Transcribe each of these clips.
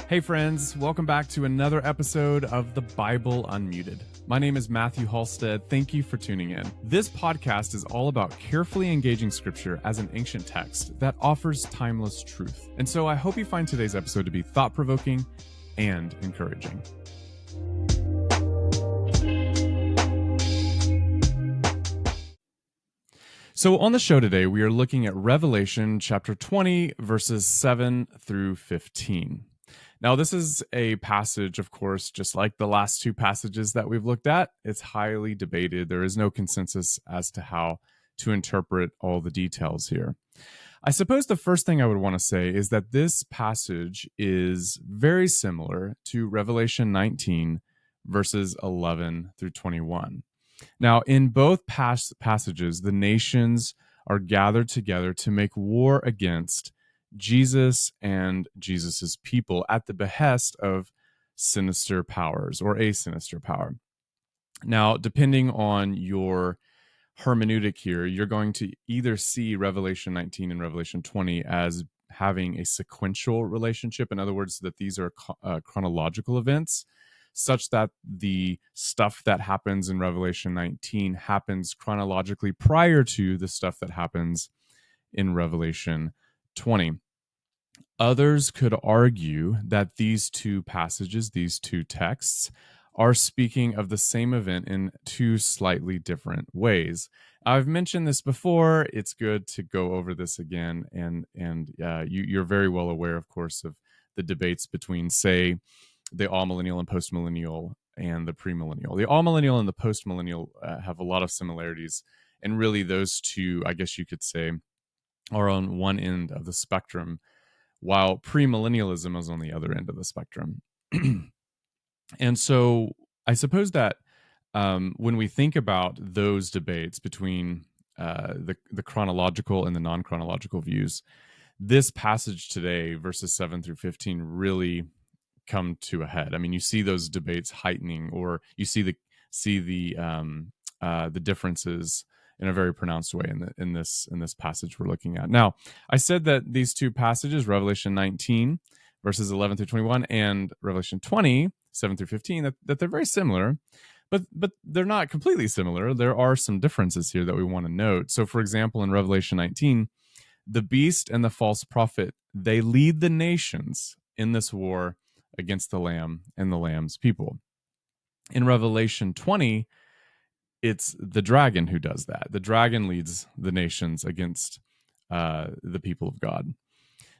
Hey friends, welcome back to another episode of The Bible Unmuted. My name is Matthew Halstead. Thank you for tuning in. This podcast is all about carefully engaging scripture as an ancient text that offers timeless truth. And so I hope you find today's episode to be thought-provoking and encouraging. So on the show today, we are looking at Revelation chapter 20, verses 7 through 15. Now, this is a passage, of course, just like the last two passages that we've looked at. It's highly debated. There is no consensus as to how to interpret all the details here. I suppose the first thing I would want to say is that this passage is very similar to Revelation 19, verses 11 through 21. Now, in both passages, the nations are gathered together to make war against Jesus and Jesus's people at the behest of sinister powers or a sinister power. Now, depending on your hermeneutic here, you're going to either see Revelation 19 and Revelation 20 as having a sequential relationship. In other words, that these are chronological events, such that the stuff that happens in Revelation 19 happens chronologically prior to the stuff that happens in Revelation 20. Others could argue that these two passages, these two texts, are speaking of the same event in two slightly different ways. I've mentioned this before. It's good to go over this again, and you're very well aware, of course, of the debates between, say, the all-millennial and post-millennial and the premillennial. The all-millennial and the post-millennial have a lot of similarities, and really those two, I guess you could say, are on one end of the spectrum, while premillennialism is on the other end of the spectrum. And so I suppose that when we think about those debates between the chronological and the non-chronological views, this passage today, verses 7 through 15, really come to a head. I mean, you see those debates heightening, or you see the differences in a very pronounced way in this passage we're looking at. Now, I said that these two passages, Revelation 19, verses 11 through 21, and Revelation 20, 7 through 15, that they're very similar, but they're not completely similar. There are some differences here that we want to note. So, for example, in Revelation 19, the beast and the false prophet, they lead the nations in this war against the Lamb and the Lamb's people. In Revelation 20, it's the dragon who does that. The dragon leads the nations against the people of God.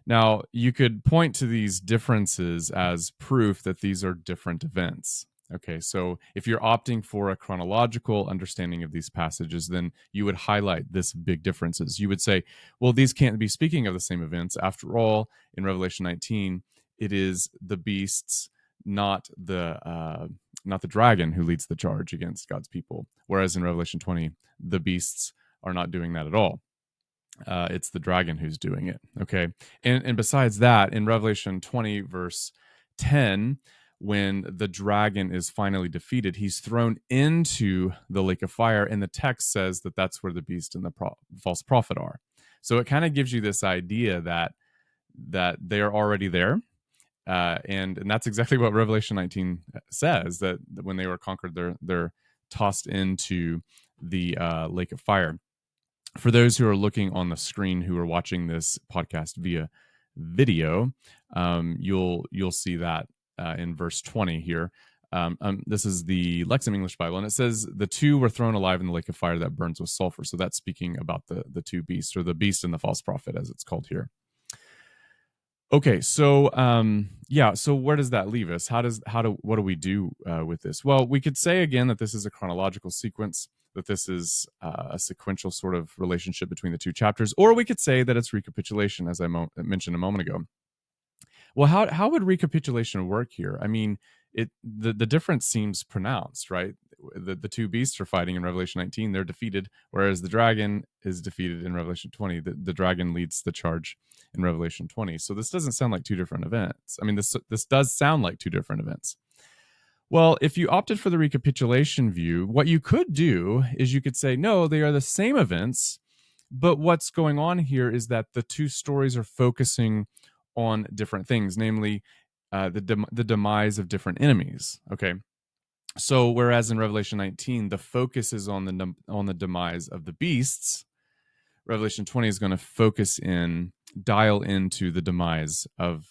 Now, you could point to these differences as proof that these are different events. Okay, so if you're opting for a chronological understanding of these passages, then you would highlight this big differences. You would say, well, these can't be speaking of the same events. After all, in Revelation 19, it is the beasts, not the dragon, who leads the charge against God's people. Whereas in Revelation 20, the beasts are not doing that at all. It's the dragon who's doing it. Okay, and besides that, in Revelation 20, verse 10, when the dragon is finally defeated, he's thrown into the lake of fire, and the text says that that's where the beast and the false prophet are. So it kind of gives you this idea that they are already there. And that's exactly what Revelation 19 says, that when they were conquered, they're tossed into the lake of fire. For those who are looking on the screen, who are watching this podcast via video, you'll see that in verse 20 here. This is the Lexham English Bible, and it says the two were thrown alive in the lake of fire that burns with sulfur. So that's speaking about the two beasts, or the beast and the false prophet, as it's called here. Okay, so so where does that leave us? What do we do with this? Well, we could say again that this is a chronological sequence, that this is a sequential sort of relationship between the two chapters, or we could say that it's recapitulation, as I mentioned a moment ago. Well, how would recapitulation work here? I mean, the difference seems pronounced, right? The two beasts are fighting in Revelation 19; they're defeated, whereas the dragon is defeated in Revelation 20. The dragon leads the charge in Revelation 20. So this doesn't sound like two different events. I mean, this does sound like two different events. Well, if you opted for the recapitulation view, what you could do is you could say, no, they are the same events, but what's going on here is that the two stories are focusing on different things. Namely, the demise of different enemies. Okay, so whereas in Revelation 19 the focus is on the demise of the beasts, Revelation 20 is going to dial into the demise of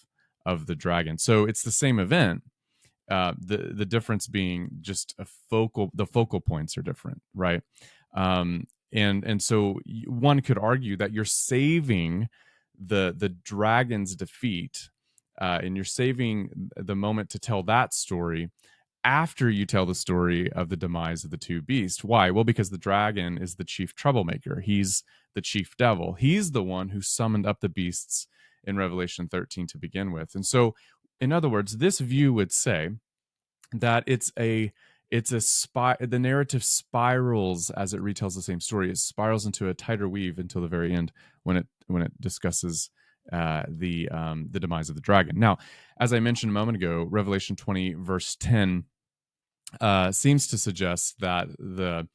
the dragon. So it's the same event. The difference being just the focal points are different, right? And so one could argue that you're saving the dragon's defeat, and you're saving the moment to tell that story after you tell the story of the demise of the two beasts. Why? Well, because the dragon is the chief troublemaker. He's the chief devil. He's the one who summoned up the beasts in Revelation 13 to begin with. And so, in other words, this view would say that the narrative spirals as it retells the same story. It spirals into a tighter weave until the very end when it discusses the demise of the dragon. Now, as I mentioned a moment ago, Revelation 20 verse 10 seems to suggest that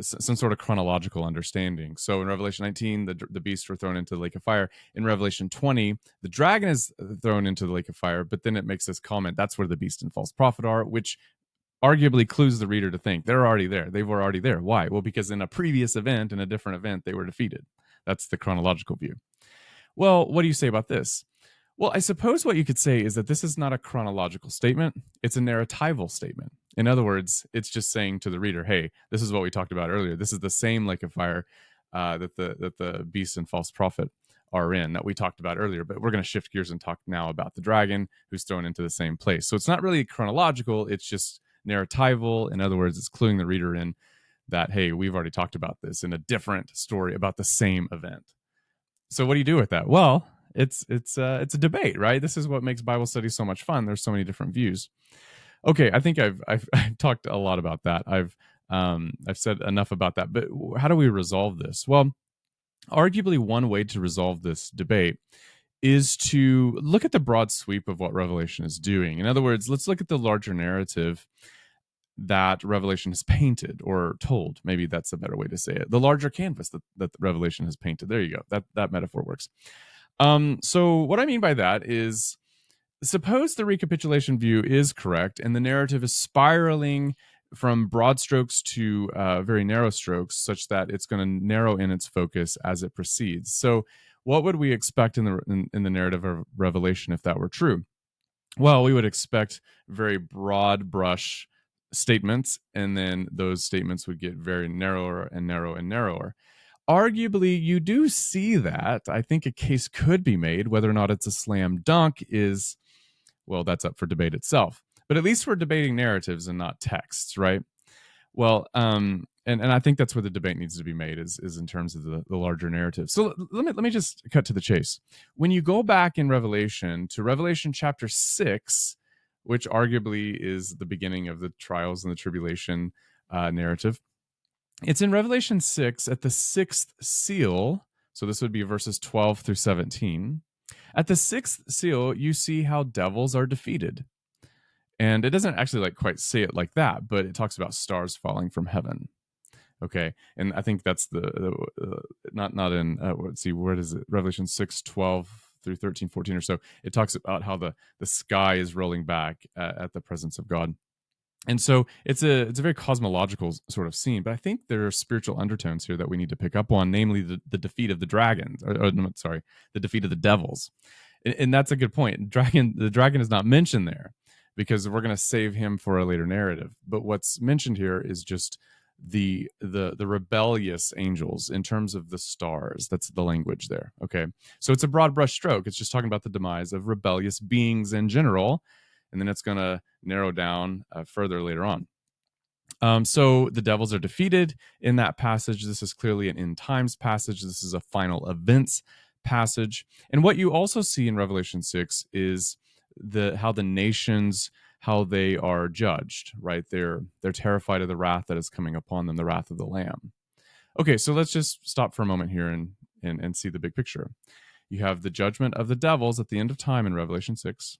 some sort of chronological understanding. So in Revelation 19, the beasts were thrown into the lake of fire. In Revelation 20, the dragon is thrown into the lake of fire, but then it makes this comment, that's where the beast and false prophet are, which arguably clues the reader to think they're already there. They were already there. Why? Well, because in a previous event, in a different event, they were defeated. That's the chronological view. Well, what do you say about this? Well, I suppose what you could say is that this is not a chronological statement, it's a narratival statement. In other words, it's just saying to the reader, hey, this is what we talked about earlier. This is the same lake of fire that the beast and false prophet are in that we talked about earlier, but we're going to shift gears and talk now about the dragon who's thrown into the same place. So it's not really chronological, it's just narratival. In other words, it's cluing the reader in that, hey, we've already talked about this in a different story about the same event. So what do you do with that? Well, it's a debate, right? This is what makes Bible study so much fun. There's so many different views. Okay, I think I've talked a lot about that. I've said enough about that. But how do we resolve this? Well, arguably one way to resolve this debate is to look at the broad sweep of what Revelation is doing. In other words, let's look at the larger narrative that Revelation has painted or told. Maybe that's a better way to say it. The larger canvas that Revelation has painted. There you go. That metaphor works. So what I mean by that is, suppose the recapitulation view is correct and the narrative is spiraling from broad strokes to very narrow strokes, such that it's going to narrow in its focus as it proceeds. So what would we expect in the narrative of Revelation if that were true? Well, we would expect very broad brush statements, and then those statements would get very narrower and narrower and narrower. Arguably, you do see that. I think a case could be made. Whether or not it's a slam dunk is, well, that's up for debate itself. But at least we're debating narratives and not texts, right? Well, and I think that's where the debate needs to be made, is in terms of the larger narrative. So let me just cut to the chase. When you go back in Revelation to Revelation chapter 6, which arguably is the beginning of the trials and the tribulation narrative, it's in Revelation 6 at the sixth seal. So this would be verses 12 through 17. At the sixth seal, you see how devils are defeated. And it doesn't actually quite say it like that, but it talks about stars falling from heaven. Okay, and I think that's not in let's see, where is it? Revelation 6:12 through 13:14 or so. It talks about how the sky is rolling back at the presence of God. And so it's a very cosmological sort of scene, but I think there are spiritual undertones here that we need to pick up on, namely the defeat of the dragons, the defeat of the devils. And that's a good point. The dragon is not mentioned there because we're going to save him for a later narrative. But what's mentioned here is just the rebellious angels in terms of the stars. That's the language there. Okay, so it's a broad brush stroke. It's just talking about the demise of rebellious beings in general, and then it's going to narrow down further later on. So the devils are defeated in that passage. This is clearly an end times passage. This is a final events passage. And what you also see in Revelation 6 is how the nations, how they are judged, right? They're terrified of the wrath that is coming upon them, the wrath of the Lamb. Okay, so let's just stop for a moment here and see the big picture. You have the judgment of the devils at the end of time in Revelation 6.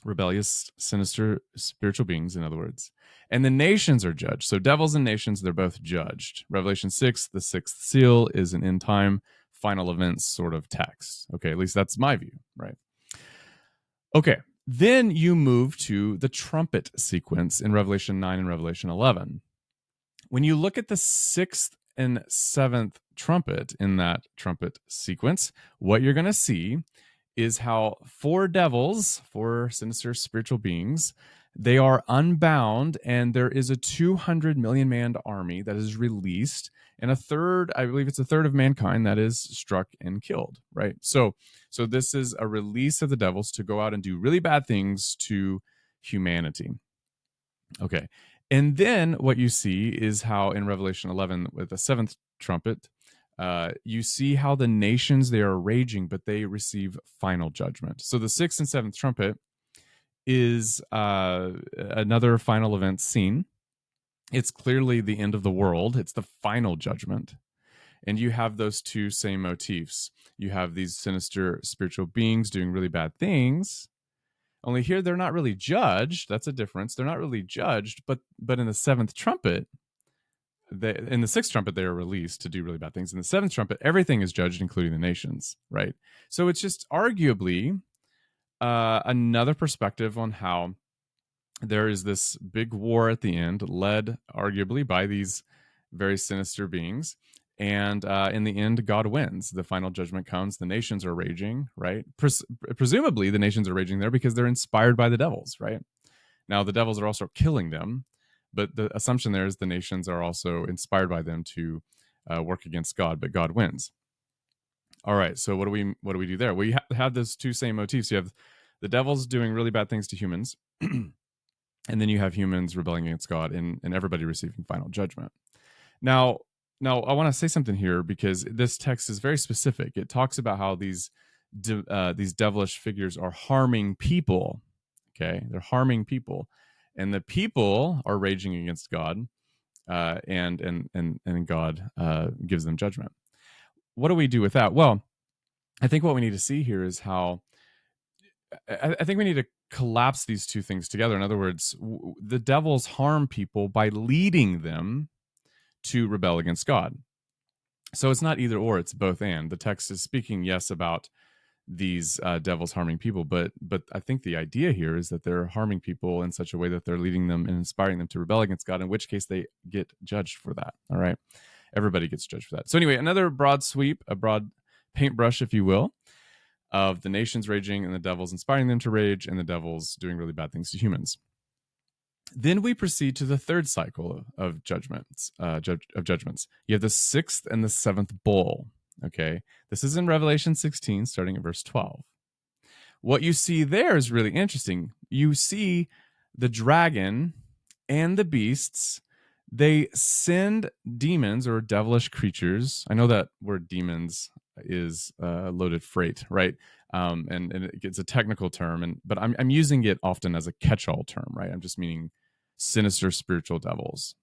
Rebellious, sinister spiritual beings, in other words. And the nations are judged. So devils and nations, they're both judged. Revelation 6, the sixth seal, is an end time final events sort of text. Okay, at least that's my view, right? Okay, Then you move to the trumpet sequence in Revelation 9 and Revelation 11. When you look at the sixth and seventh trumpet in that trumpet sequence, what you're going to see is how four devils, four sinister spiritual beings, they are unbound, and there is a 200 million man army that is released, and a third, I believe it's a third of mankind that is struck and killed, right? So this is a release of the devils to go out and do really bad things to humanity. Okay. And then what you see is how in Revelation 11 with the seventh trumpet, you see how the nations, they are raging, but they receive final judgment. So the sixth and seventh trumpet is another final event scene. It's clearly the end of the world. It's the final judgment. And you have those two same motifs. You have these sinister spiritual beings doing really bad things. Only here they're not really judged. That's a difference. They're not really judged, but in the seventh trumpet, in the sixth trumpet, they are released to do really bad things. In the seventh trumpet, everything is judged, including the nations, right? So it's just arguably another perspective on how there is this big war at the end, led arguably by these very sinister beings. And in the end, God wins. The final judgment comes. The nations are raging, right? Presumably, the nations are raging there because they're inspired by the devils, right? Now, the devils are also killing them, but the assumption there is the nations are also inspired by them to work against God, but God wins. All right, so what do we do there? We have those two same motifs. You have the devils doing really bad things to humans, and then you have humans rebelling against God, and everybody receiving final judgment. Now, I want to say something here because this text is very specific. It talks about how these devilish figures are harming people. Okay, they're harming people, and the people are raging against God, and God gives them judgment. What do we do with that? Well, I think what we need to see here is how I think we need to collapse these two things together. In other words, the devils harm people by leading them to rebel against God. So it's not either or, it's both and. The text is speaking, yes, about these devils harming people, but I think the idea here is that they're harming people in such a way that they're leading them and inspiring them to rebel against God, in which case they get judged for that. All right. Everybody gets judged for that. So anyway, another broad sweep, a broad paintbrush, if you will, of the nations raging and the devils inspiring them to rage and the devils doing really bad things to humans. Then we proceed to the third cycle of judgments. You have the sixth and the seventh bowl. Okay, this is in Revelation 16, starting at verse 12. What you see there is really interesting. You see the dragon and the beasts. They send demons or devilish creatures. I know that word demons is loaded freight, right? And it's a technical term, but I'm using it often as a catch-all term, right? I'm just meaning sinister spiritual devils.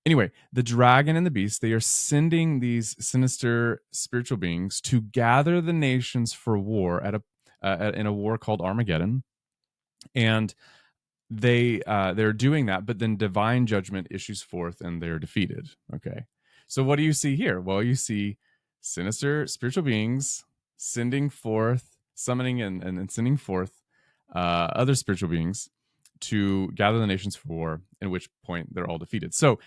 Anyway, the dragon and the beast, they are sending these sinister spiritual beings to gather the nations for war in a war called Armageddon, and they're doing that, but then divine judgment issues forth and they're defeated. Okay, so what do you see here? Well, you see sinister spiritual beings summoning and sending forth other spiritual beings to gather the nations for war, at which point they're all defeated. So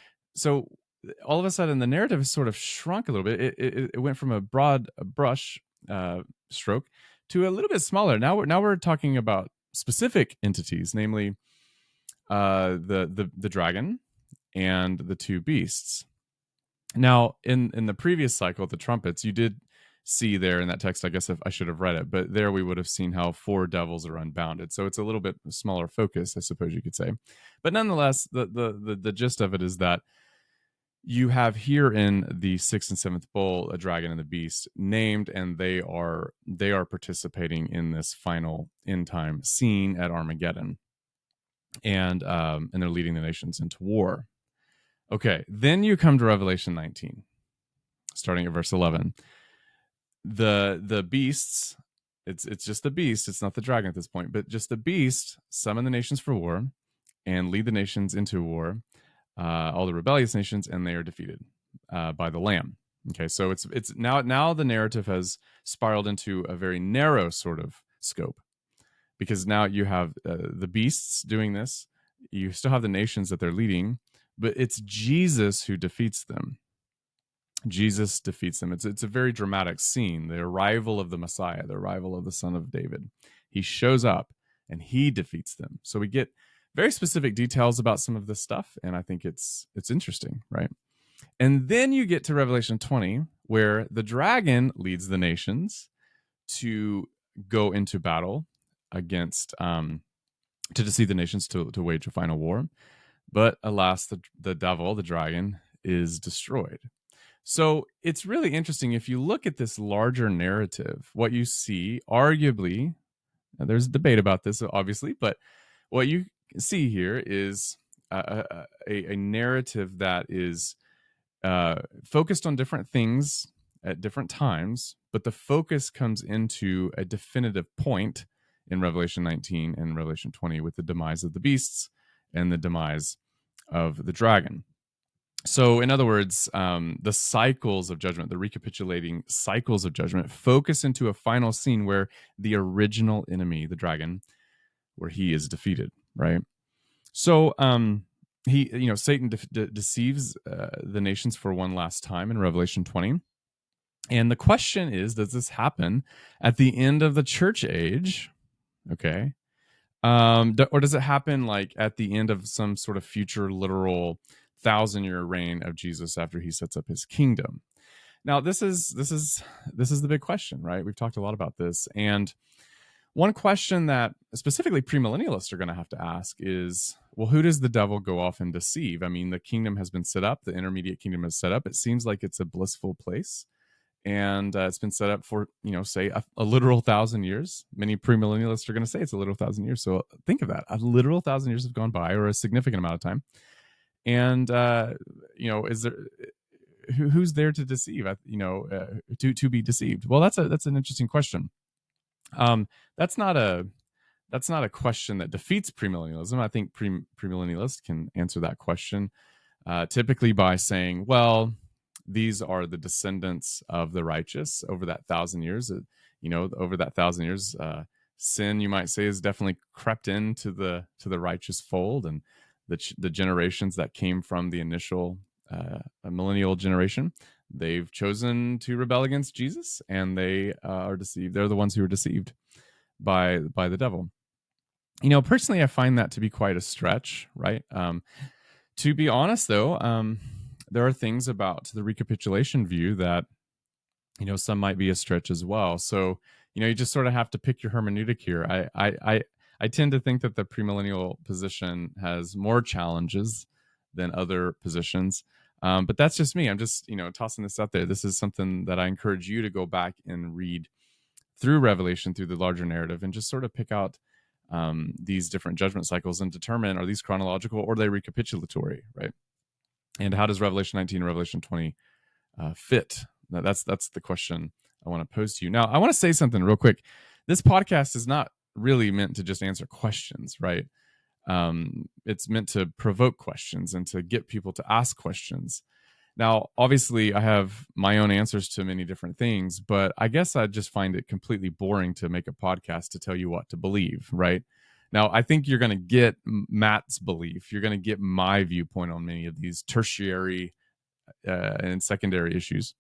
all of a sudden the narrative has sort of shrunk a little bit. It went from a broad brush stroke to a little bit smaller. Now we're talking about specific entities, namely the dragon and the two beasts. Now, in the previous cycle, the trumpets, you did see there in that text, I guess if I should have read it, but there we would have seen how four devils are unbounded. So it's a little bit smaller focus, I suppose you could say. But nonetheless, the gist of it is that you have here in the sixth and seventh bowl a dragon and the beast named, and they are participating in this final end time scene at Armageddon, and they're leading the nations into war. Okay, then you come to Revelation 19, starting at verse 11. The beasts, it's just the beast, it's not the dragon at this point, but just the beast summon the nations for war and lead the nations into war, all the rebellious nations, and they are defeated by the Lamb. Okay, so it's now the narrative has spiraled into a very narrow sort of scope, because now you have the beasts doing this. You still have the nations that they're leading, but it's Jesus who defeats them. Jesus defeats them. It's a very dramatic scene. The arrival of the Messiah, the arrival of the Son of David. He shows up and he defeats them. So we get very specific details about some of this stuff, and I think it's interesting, right? And then you get to Revelation 20, where the dragon leads the nations to go into battle against to deceive the nations to wage a final war. But alas, the devil, the dragon, is destroyed. So it's really interesting. If you look at this larger narrative, what you see, arguably, there's a debate about this, obviously, but what you see here is a narrative that is focused on different things at different times, but the focus comes into a definitive point in Revelation 19 and Revelation 20 with the demise of the beasts and the demise of the dragon. So, in other words, the cycles of judgment, the recapitulating cycles of judgment, focus into a final scene where the original enemy, the dragon, where he is defeated, right? So, Satan deceives the nations for one last time in Revelation 20. And the question is, does this happen at the end of the church age? Okay. Or does it happen like at the end of some sort of future literal 1,000-year reign of Jesus after he sets up his kingdom? Now, this is the big question, right? We've talked a lot about this, and one question that specifically premillennialists are going to have to ask is, well, who does the devil go off and deceive? I mean, the kingdom has been set up, the intermediate kingdom is set up. It seems like it's a blissful place, and it's been set up for, say a literal 1,000 years. Many premillennialists are going to say it's a literal 1,000 years. So think of that: a literal 1,000 years have gone by, or a significant amount of time. And is there who's there to deceive? To be deceived? Well, that's an interesting question. That's not a question that defeats premillennialism. I think premillennialists can answer that question typically by saying, well, these are the descendants of the righteous over that 1,000 years. Over that 1,000 years, sin, you might say, has definitely crept into the righteous fold, and the generations that came from the initial millennial generation, they've chosen to rebel against Jesus, and they are deceived. They're the ones who are deceived by the devil. Personally, I find that to be quite a stretch, right? To be honest, though, there are things about the recapitulation view that, some might be a stretch as well. So, you just sort of have to pick your hermeneutic here. I tend to think that the premillennial position has more challenges than other positions. But that's just me. I'm just, tossing this out there. This is something that I encourage you to go back and read through Revelation, through the larger narrative, and just sort of pick out these different judgment cycles and determine, are these chronological or are they recapitulatory, right? And how does Revelation 19 and Revelation 20 fit? Now, that's the question I want to pose to you. Now, I want to say something real quick. This podcast is not really meant to just answer questions, right? It's meant to provoke questions and to get people to ask questions. Now, obviously, I have my own answers to many different things, but I guess I just find it completely boring to make a podcast to tell you what to believe, right? Now, I think you're going to get Matt's belief. You're going to get my viewpoint on many of these tertiary and secondary issues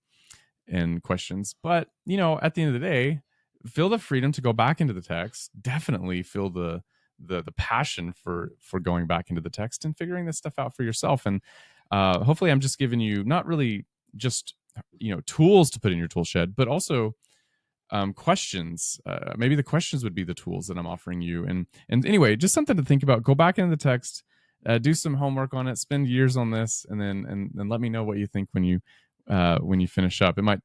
and questions. But, at the end of the day, feel the freedom to go back into the text. Definitely feel the passion for going back into the text and figuring this stuff out for yourself. And hopefully I'm just giving you not really just, tools to put in your tool shed, but also questions. Maybe the questions would be the tools that I'm offering you. And anyway, just something to think about. Go back into the text, do some homework on it, spend years on this, and then let me know what you think when you finish up. It might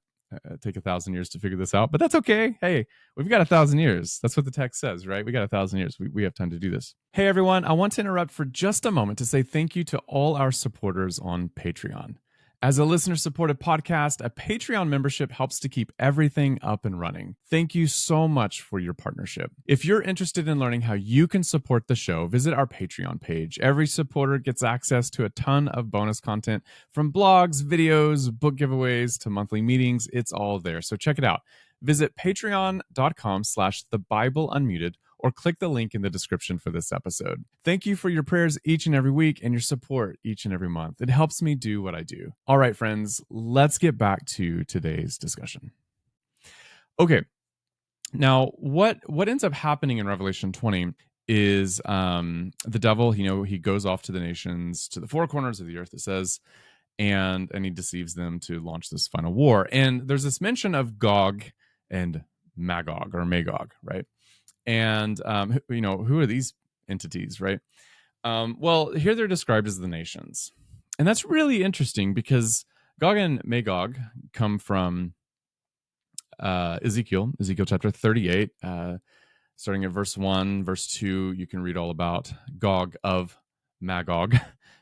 take 1,000 years to figure this out, but that's okay. Hey, we've got 1,000 years. That's what the text says, right? We got 1,000 years. We have time to do this. Hey, everyone. I want to interrupt for just a moment to say thank you to all our supporters on Patreon. As a listener-supported podcast, a Patreon membership helps to keep everything up and running. Thank you so much for your partnership. If you're interested in learning how you can support the show, visit our Patreon page. Every supporter gets access to a ton of bonus content, from blogs, videos, book giveaways, to monthly meetings. It's all there. So check it out. Visit patreon.com/thebibleunmuted, or click the link in the description for this episode. Thank you for your prayers each and every week and your support each and every month. It helps me do what I do. All right, friends, let's get back to today's discussion. Okay, now what ends up happening in Revelation 20 is the devil, he goes off to the nations, to the four corners of the earth, it says, and he deceives them to launch this final war. And there's this mention of Gog and Magog, or Magog, right? And who are these entities, right? Well, here they're described as the nations, and that's really interesting because Gog and Magog come from Ezekiel chapter 38, starting at verse 1, verse 2. You can read all about Gog of Magog.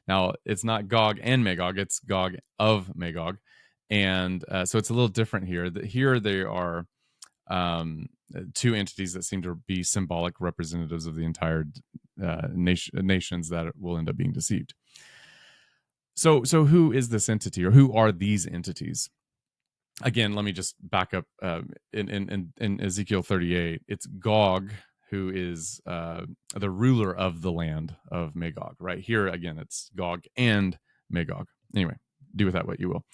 Now, it's not Gog and Magog, it's Gog of Magog. And so it's a little different here. Here they are two entities that seem to be symbolic representatives of the entire nations that will end up being deceived. So who is this entity, or who are these entities? Again, let me just back up. In Ezekiel 38, it's Gog who is the ruler of the land of Magog. Right here, again, it's Gog and Magog. Anyway, do with that what you will.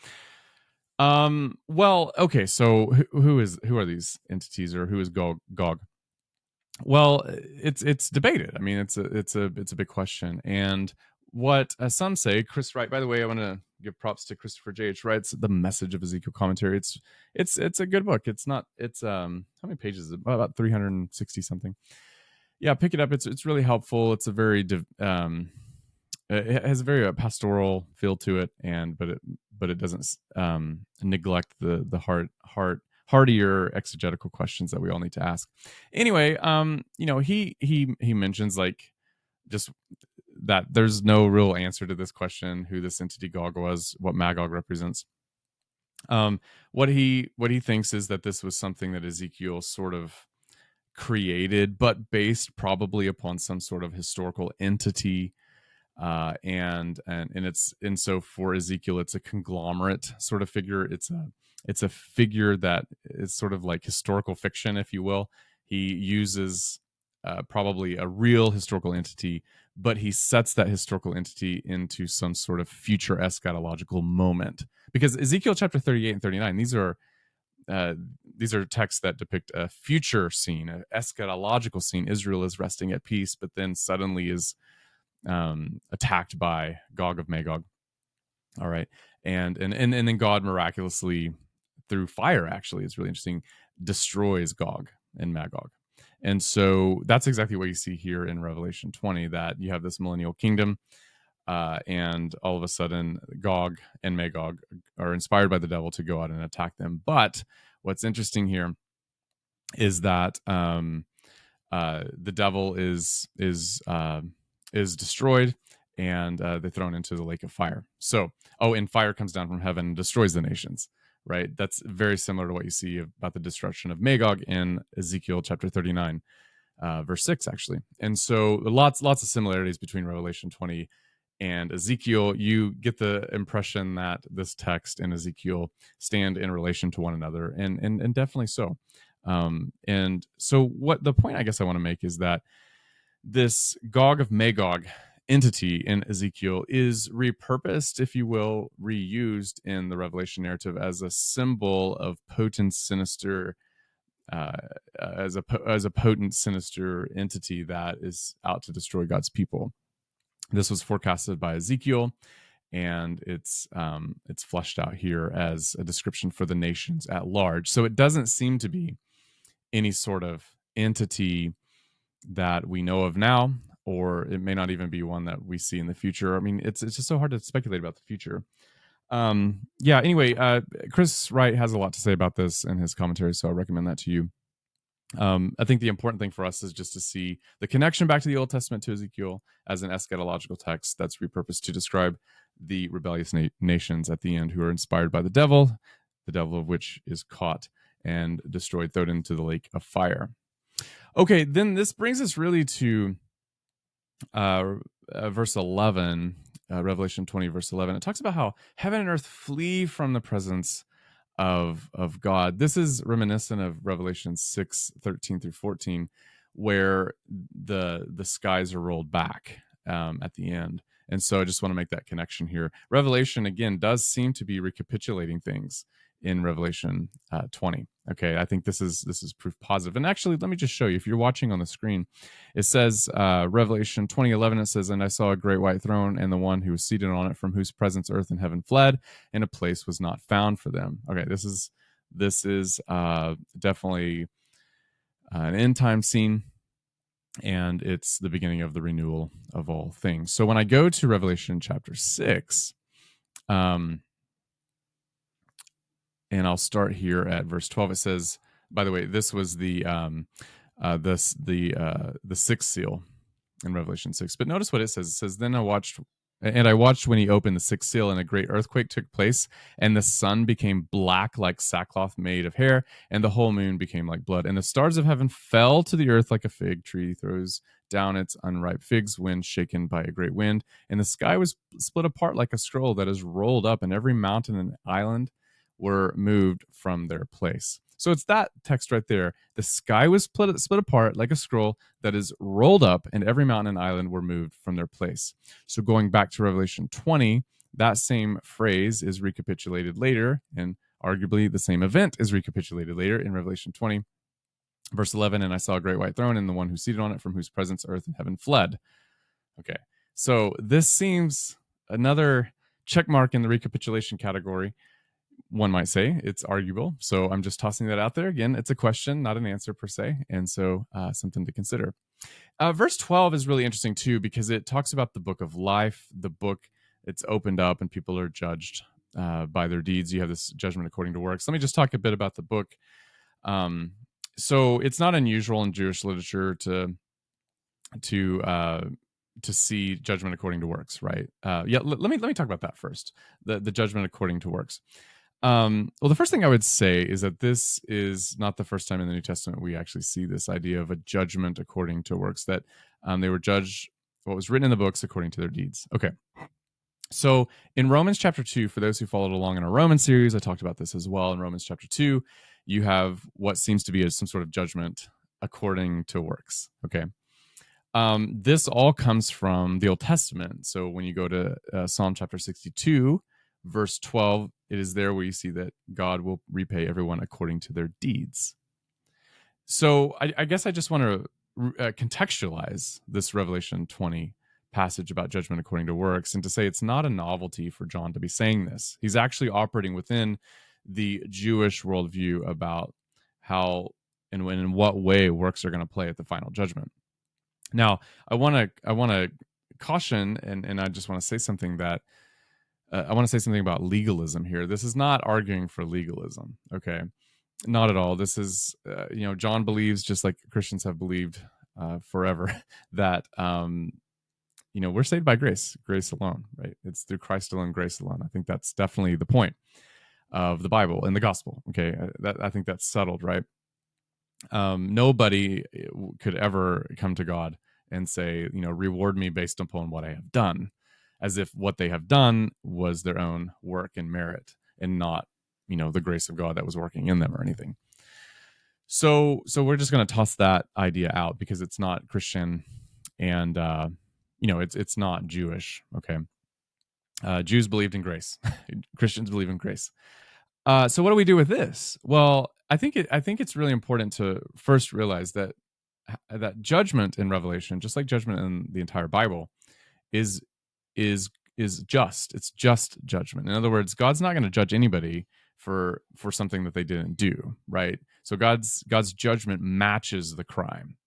Well, okay. So who are these entities, or who is Gog? Well, it's debated. I mean, it's a big question. And what some say, Chris Wright. By the way, I want to give props to Christopher J.H. Wright's The Message of Ezekiel Commentary. It's a good book. It's how many pages is it? About 360 something. Yeah, pick it up. It's really helpful. It's a very it has a very pastoral feel to it, but it doesn't neglect the heartier exegetical questions that we all need to ask. Anyway, he mentions, like, just that there's no real answer to this question, who this entity Gog was, what Magog represents. What he thinks is that this was something that Ezekiel sort of created, but based probably upon some sort of historical entity. And so for Ezekiel, it's a conglomerate sort of figure. It's a figure that is sort of like historical fiction, if you will. He uses probably a real historical entity, but he sets that historical entity into some sort of future eschatological moment. Because Ezekiel chapter 38 and 39, these are texts that depict a future scene, an eschatological scene. Israel is resting at peace, but then suddenly is attacked by Gog of Magog. All right, and then God miraculously, through fire, actually, it's really interesting, destroys Gog and Magog. And so that's exactly what you see here in Revelation 20, that you have this millennial kingdom, and all of a sudden Gog and Magog are inspired by the devil to go out and attack them. But what's interesting here is that the devil is destroyed, and they're thrown into the lake of fire. So, and fire comes down from heaven and destroys the nations. Right? That's very similar to what you see about the destruction of Magog in Ezekiel chapter 39, verse 6, actually. And so lots of similarities between Revelation 20 and Ezekiel. You get the impression that this text and Ezekiel stand in relation to one another, and definitely so. And so what the point I guess I want to make is that this Gog of Magog entity in Ezekiel is repurposed, if you will, reused in the Revelation narrative as a symbol of potent, sinister, as a potent, sinister entity that is out to destroy God's people. This was forecasted by Ezekiel, and it's fleshed out here as a description for the nations at large. So it doesn't seem to be any sort of entity that we know of now, or it may not even be one that we see in the future. I mean, it's just so hard to speculate about the future. Anyway, Chris Wright has a lot to say about this in his commentary, so I recommend that to you. I think the important thing for us is just to see the connection back to the Old Testament, to Ezekiel, as an eschatological text that's repurposed to describe the rebellious nations at the end, who are inspired by the devil of which is caught and destroyed, thrown into the lake of fire. Okay, then this brings us really to verse 11, Revelation 20, verse 11. It talks about how heaven and earth flee from the presence of God. This is reminiscent of Revelation 6, 13 through 14, where the skies are rolled back at the end. And so I just want to make that connection here. Revelation, again, does seem to be recapitulating things in Revelation 20. Okay, I think this is proof positive. And actually, let me just show you. If you're watching on the screen, it says Revelation 20:11. It says, "And I saw a great white throne, and the one who was seated on it, from whose presence earth and heaven fled, and a place was not found for them." Okay, this is definitely an end time scene, and it's the beginning of the renewal of all things. So when I go to Revelation chapter 6, and I'll start here at verse 12. It says, by the way, this was the sixth seal in Revelation 6. But notice what it says. It says, "Then I watched when he opened the sixth seal, and a great earthquake took place, and the sun became black like sackcloth made of hair, and the whole moon became like blood. And the stars of heaven fell to the earth like a fig tree throws down its unripe figs when shaken by a great wind. And the sky was split apart like a scroll that is rolled up, and every mountain and island were moved from their place." So it's that text right there. The sky was split apart like a scroll that is rolled up, and every mountain and island were moved from their place. So going back to Revelation 20, that same phrase is recapitulated later, and arguably the same event is recapitulated later in Revelation 20, verse 11. "And I saw a great white throne, and the one who seated on it, from whose presence earth and heaven fled." Okay, so this seems another check mark in the recapitulation category. One might say it's arguable. So I'm just tossing that out there. Again, it's a question, not an answer per se. And so something to consider. Verse 12 is really interesting too, because it talks about the book of life. The book, it's opened up and people are judged by their deeds. You have this judgment according to works. Let me just talk a bit about the book. So it's not unusual in Jewish literature to see judgment according to works, right? Let me talk about that first. The judgment according to works. Well, the first thing I would say is that this is not the first time in the New Testament we actually see this idea of a judgment according to works, that they were judged what was written in the books according to their deeds. Okay. So in Romans chapter 2, for those who followed along in our Roman series, I talked about this as well. In Romans chapter 2, you have what seems to be some sort of judgment according to works. Okay. This all comes from the Old Testament. So when you go to Psalm chapter 62, verse 12, it is there where you see that God will repay everyone according to their deeds. So I guess I just want to contextualize this Revelation 20 passage about judgment according to works, and to say it's not a novelty for John to be saying this. He's actually operating within the Jewish worldview about how and when and what way works are going to play at the final judgment. Now, I want to caution, and I just want to say something that I want to say something about legalism here. This is not arguing for legalism, okay? Not at all. This is, John believes, just like Christians have believed forever, that we're saved by grace alone, right? It's through Christ alone, grace alone. I think that's definitely the point of the Bible and the gospel. Okay, I think that's settled, right? Nobody could ever come to God and say, reward me based upon what I have done, as if what they have done was their own work and merit, and not, the grace of God that was working in them or anything. So we're just going to toss that idea out because it's not Christian, and it's not Jewish. Okay, Jews believed in grace, Christians believe in grace. So what do we do with this? Well, I think it's really important to first realize that judgment in Revelation, just like judgment in the entire Bible, is just. It's just judgment. In other words, God's not going to judge anybody for something that they didn't do, right? So God's judgment matches the crime.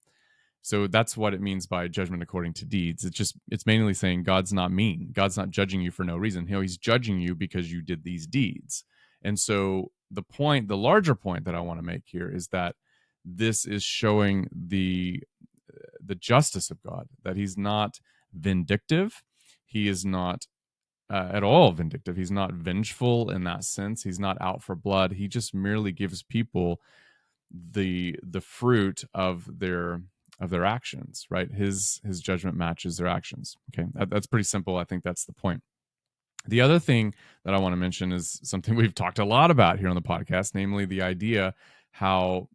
So that's what it means by judgment according to deeds. It's mainly saying God's not mean. God's not judging you for no reason. He's judging you because you did these deeds. And so the larger point that I want to make here is that this is showing the justice of God, that he's not vindictive. He is not at all vindictive. He's not vengeful in that sense. He's not out for blood. He just merely gives people the fruit of their actions, right? His judgment matches their actions. Okay, that's pretty simple. I think that's the point. The other thing that I want to mention is something we've talked a lot about here on the podcast, namely the idea how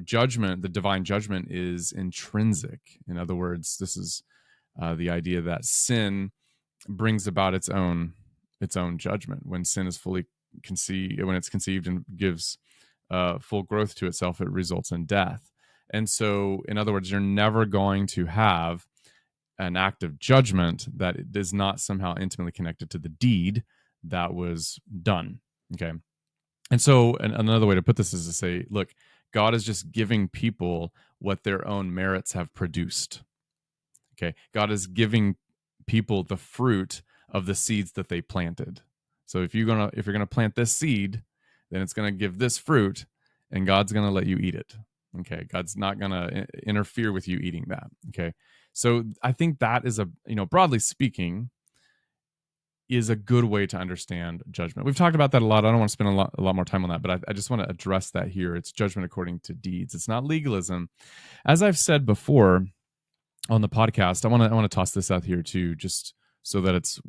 judgment, the divine judgment, is intrinsic. In other words, this is the idea that sin brings about its own judgment. When sin is fully conceived, when it's conceived and gives full growth to itself, it results in death. And so, in other words, you're never going to have an act of judgment that is not somehow intimately connected to the deed that was done. Okay. And so, another way to put this is to say, look, God is just giving people what their own merits have produced. Okay. God is giving people the fruit of the seeds that they planted. So if you're gonna plant this seed, then it's gonna give this fruit, and God's gonna let you eat it. Okay. God's not gonna interfere with you eating that. Okay. So I think that is broadly speaking, is a good way to understand judgment. We've talked about that a lot. I don't want to spend a lot more time on that, but I just want to address that here. It's judgment according to deeds. It's not legalism. As I've said before on the podcast, I want to toss this out here too, just so that it's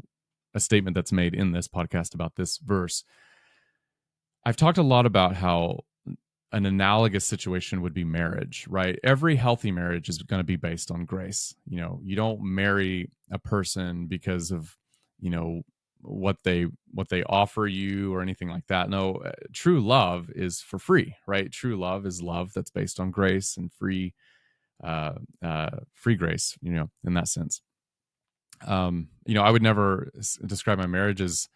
a statement that's made in this podcast about this verse. I've talked a lot about how an analogous situation would be marriage, right? Every healthy marriage is going to be based on grace. You don't marry a person because of, what they offer you or anything like that. No, true love is for free, right? True love is love that's based on grace and free grace, in that sense. I would never describe my marriage as,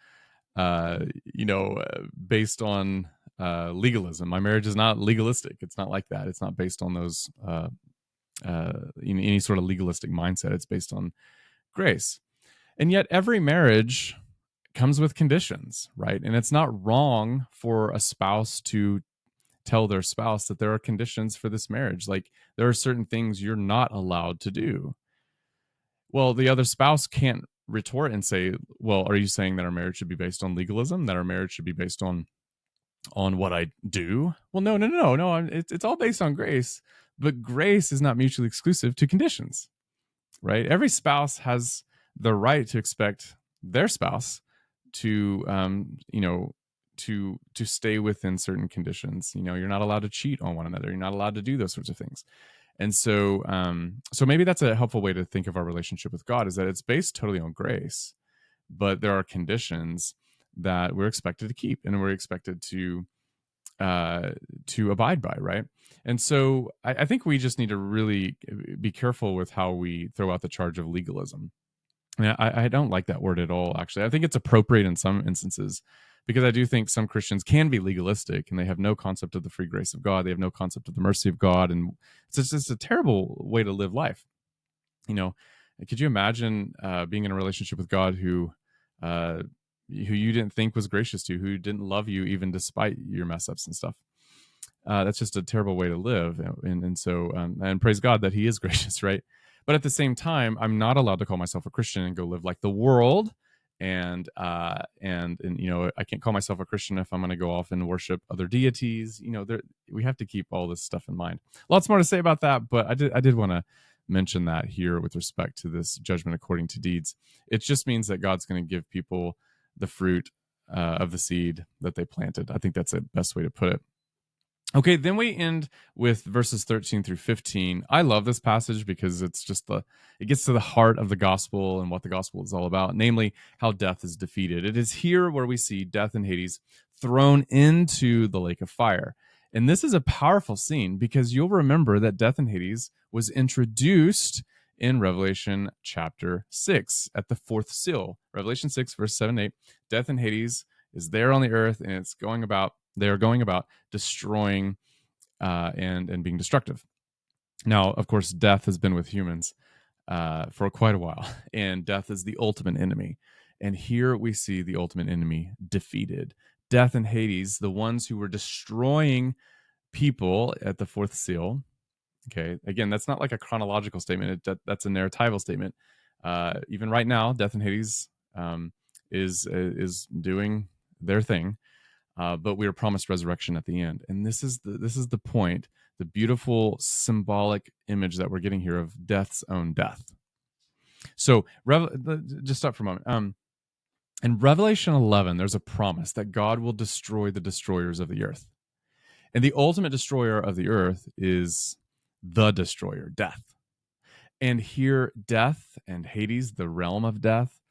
based on legalism. My marriage is not legalistic. It's not like that. It's not based on those, any sort of legalistic mindset. It's based on grace. And yet every marriage comes with conditions, right? And it's not wrong for a spouse to tell their spouse that there are conditions for this marriage. Like, there are certain things you're not allowed to do. Well, the other spouse can't retort and say, well, are you saying that our marriage should be based on legalism, that our marriage should be based on what I do? Well, no. It's all based on grace, but grace is not mutually exclusive to conditions, right? Every spouse has the right to expect their spouse to, to stay within certain conditions. You're not allowed to cheat on one another. You're not allowed to do those sorts of things. And so, so maybe that's a helpful way to think of our relationship with God, is that it's based totally on grace, but there are conditions that we're expected to keep and we're expected to abide by, right? And so I think we just need to really be careful with how we throw out the charge of legalism. I don't like that word at all, actually. I think it's appropriate in some instances, because I do think some Christians can be legalistic and they have no concept of the free grace of God. They have no concept of the mercy of God. And it's just a terrible way to live life. Could you imagine being in a relationship with God who you didn't think was gracious to, who didn't love you even despite your mess ups and stuff? That's just a terrible way to live. And so, and praise God that he is gracious, right? But at the same time, I'm not allowed to call myself a Christian and go live like the world. And I can't call myself a Christian if I'm going to go off and worship other deities. We have to keep all this stuff in mind. Lots more to say about that, but I did want to mention that here with respect to this judgment according to deeds. It just means that God's going to give people the fruit of the seed that they planted. I think that's the best way to put it. Okay, then we end with verses 13 through 15. I love this passage because it's just it gets to the heart of the gospel and what the gospel is all about, namely how death is defeated. It is here where we see death and Hades thrown into the lake of fire. And this is a powerful scene because you'll remember that death and Hades was introduced in Revelation chapter 6 at the fourth seal. Revelation 6, verse 7 8. Death and Hades is there on the earth, and they are going about destroying and being destructive. Now, of course, death has been with humans for quite a while, and death is the ultimate enemy. And here we see the ultimate enemy defeated. Death and Hades, the ones who were destroying people at the fourth seal. Okay, again, that's not like a chronological statement. That's a narratival statement. Even right now, death and Hades is doing their thing. But we are promised resurrection at the end, and this is the point, the beautiful symbolic image that we're getting here of death's own death. So, just stop for a moment. In Revelation 11, there's a promise that God will destroy the destroyers of the earth, And the ultimate destroyer of the earth is the destroyer, death. And here, death and Hades, the realm of death,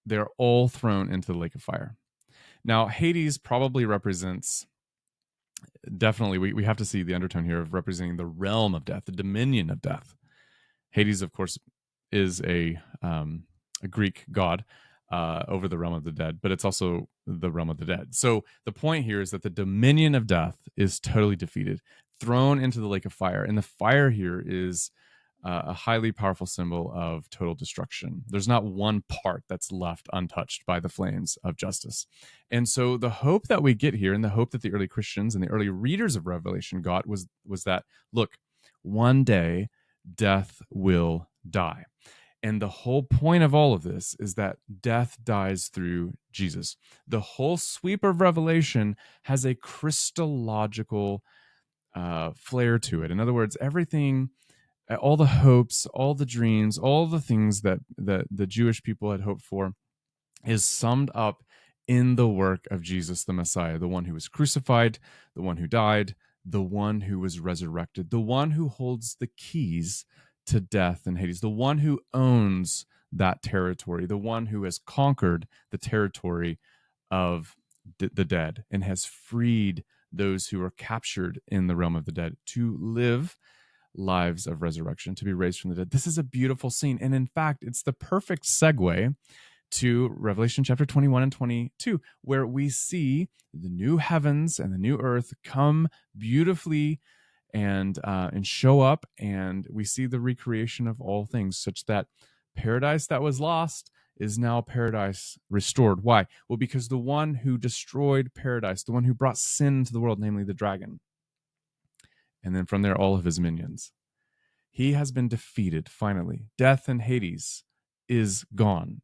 they're all thrown into the lake of fire. Now, Hades probably represents, definitely, we have to see the undertone here of representing the realm of death, the dominion of death. Hades, of course, is a Greek god over the realm of the dead, but it's also the realm of the dead. So the point here is that the dominion of death is totally defeated, thrown into the lake of fire. And the fire here is a highly powerful symbol of total destruction. There's not one part that's left untouched by the flames of justice. And so the hope that we get here, and the hope that the early Christians and the early readers of Revelation got, was that, look, one day death will die. And the whole point of all of this is that death dies through Jesus. The whole sweep of Revelation has a Christological flair to it. In other words, everything, all the hopes, all the dreams, all the things that the Jewish people had hoped for is summed up in the work of Jesus the Messiah, the one who was crucified, the one who died, the one who was resurrected, the one who holds the keys to death and Hades, the one who owns that territory, the one who has conquered the territory of the dead and has freed those who are captured in the realm of the dead to live lives of resurrection, to be raised from the dead. This is a beautiful scene. And in fact, it's the perfect segue to Revelation chapter 21 and 22, where we see the new heavens and the new earth come beautifully and show up, and we see the recreation of all things, such that paradise that was lost is now paradise restored. Why? Well, because the one who destroyed paradise, the one who brought sin to the world, namely the dragon, and then from there all of his minions, he has been defeated finally. Death and Hades is gone.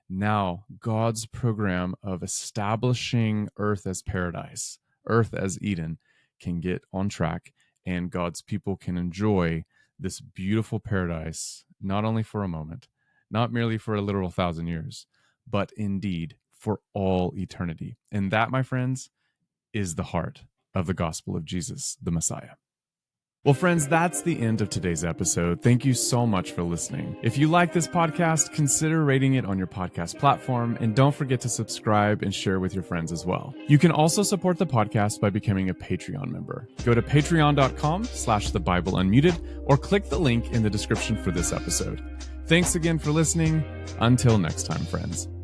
Now God's program of establishing earth as paradise, earth as Eden, can get on track, and God's people can enjoy this beautiful paradise, not only for a moment, not merely for a literal 1,000 years, but indeed for all eternity. And that, my friends, is the heart of the gospel of Jesus, the Messiah. Well, friends, that's the end of today's episode. Thank you so much for listening. If you like this podcast, consider rating it on your podcast platform, and don't forget to subscribe and share with your friends as well. You can also support the podcast by becoming a Patreon member. Go to patreon.com/thebibleunmuted or click the link in the description for this episode. Thanks again for listening. Until next time, friends.